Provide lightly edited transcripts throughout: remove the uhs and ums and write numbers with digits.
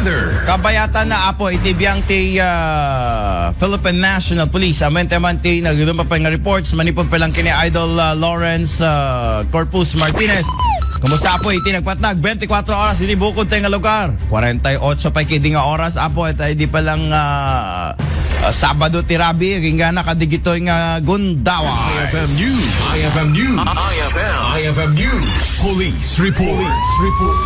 Weather. Kabayatan na apo itibiyang ti Philippine National Police amente man ti nagdumapay nga reports manipod pa lang kini Idol Lawrence Corpus Martinez. Kumusta apo iti nagpatnag 24 oras hindi bukod tayo nga lugar 48 pa kidi nga oras apo ito hindi pa lang Sabado ti Rabi ginga kadigitoy nga Gundawa. IFM News. IFM News. IFM News. Police report.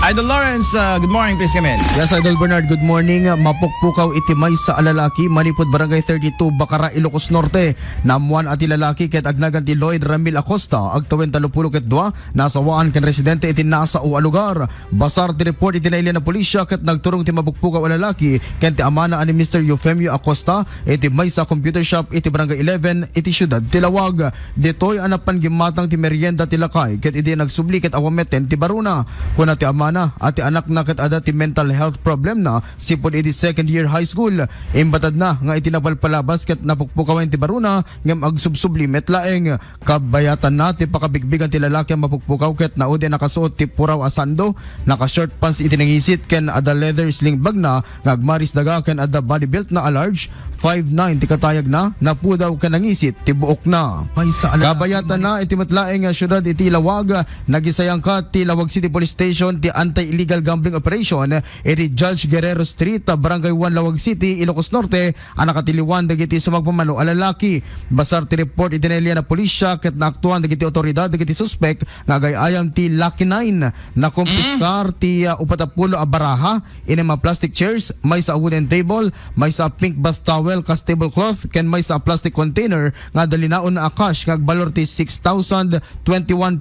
Idol Lawrence, good morning, please come in. Yes, Idol Bernard, good morning. Mapukpukaw itimay sa alalaki, Manipod Barangay 32, Bacara, Ilocos Norte. Namuan at ilalaki ket agnagan ti Lloyd Ramil Acosta, agtawen 30 ket 2, nasawaan ken residente iti nasa o alugar. Basar ti report iti nailya na pulisya ket nagturong ti mapukpukaw alalaki ken ti amana ani Mr. Eufemio Acosta iti may sa computer shop iti Barangay 11 iti syudad Tilawag. Ditoy anapan gimatang ti merienda ti lakay ket iti nagsubli ket awameten ti baruna. Kuna ti amana at ti anak na ket ada ti mental health problem na sipod iti second year high school. Imbatad na nga iti napalpalabas ket napukpukawen ti baruna ngem agsubsubli met laeng. Kabayatan na ti pakabigbigan ti lalaki ang mapukpukaw ket naudi nakasuot ti puraw asando, naka short pants iti nangisit ken ada leather sling bag na ngagmaris daga ken ada body belt na a large 5'9" ti katayag na napudaw ka nangisit ti buok na. Kabayatan na iti matlaeng syudad iti Lawag nagisayang ka ti Lawag City Police Station ti anti-illegal gambling operation iti Judge Guerrero Street Barangay 1 Lawag City Ilocos Norte ang nakatiliwan dagiti sumagpamano alalaki. Basar ti report iti nailya na pulisya ket naaktuhan dagiti otoridad dagiti suspect nga gayayam ti Lucky 9 na kumpiskar ti 40 a baraha in mga plastic chairs, may sa wooden table, may sa pink bath towel kas tablecloth ken may sa plastic container nga dalinaon na cash nga agbalor ti 6,021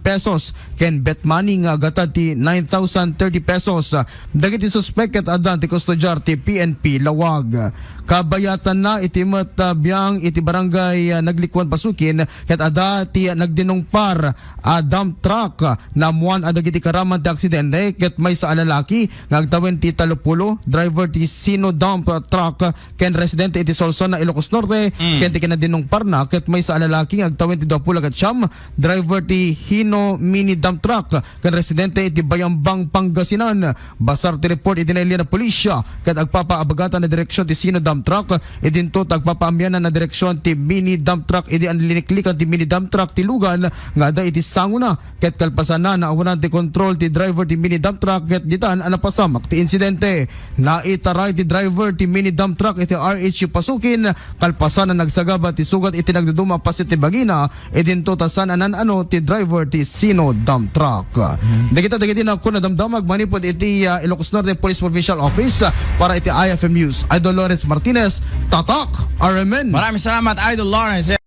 pesos ken bet money nga gata ti 9,030 pesos. Dagiti suspect ket adan ti kustodiar ti PNP Lawag. Kabayatan na iti matabiyang iti barangay Naglikwan Pasukin ket ada ti nagdinungpar a dump truck na muan adagiti karaman ti aksidente ket may sa alalaki nga agtawen ti 30 driver ti Sino dump truck ken residente iti Solson na Ilocos Norte ken ti kinadinungpar na ket may sa alalaki nga agtawen ti 20 ket siyam driver ti Hino mini dump truck ken residente iti Bayambang Pangasinan. Basar ti report iti nailya na pulisya ket agpapaabagatan na direksyon ti Sino dump truck idinto tagpapaamyanan na direksyon ti mini dump truck idi ang liniklikan ti mini dump truck ti lugan nga da iti sanguna ket kalpasan na naawanan ti control ti driver ti mini dump truck ket ditan ang napasamak ti insidente. Naitaray ti driver ti mini dump truck iti RH Pasukin kalpasan na nagsagaba ti sugat iti nagduduma pas iti bagina idinto tasan anan ano ti driver ti Sino dump truck. Dagiti na kun nadamdamag manipod iti Ilocos Norte Police Provincial Office para iti IFM News. Idol Lawrence Martinez, Tatak, RMN. Maraming salamat Idol Lawrence.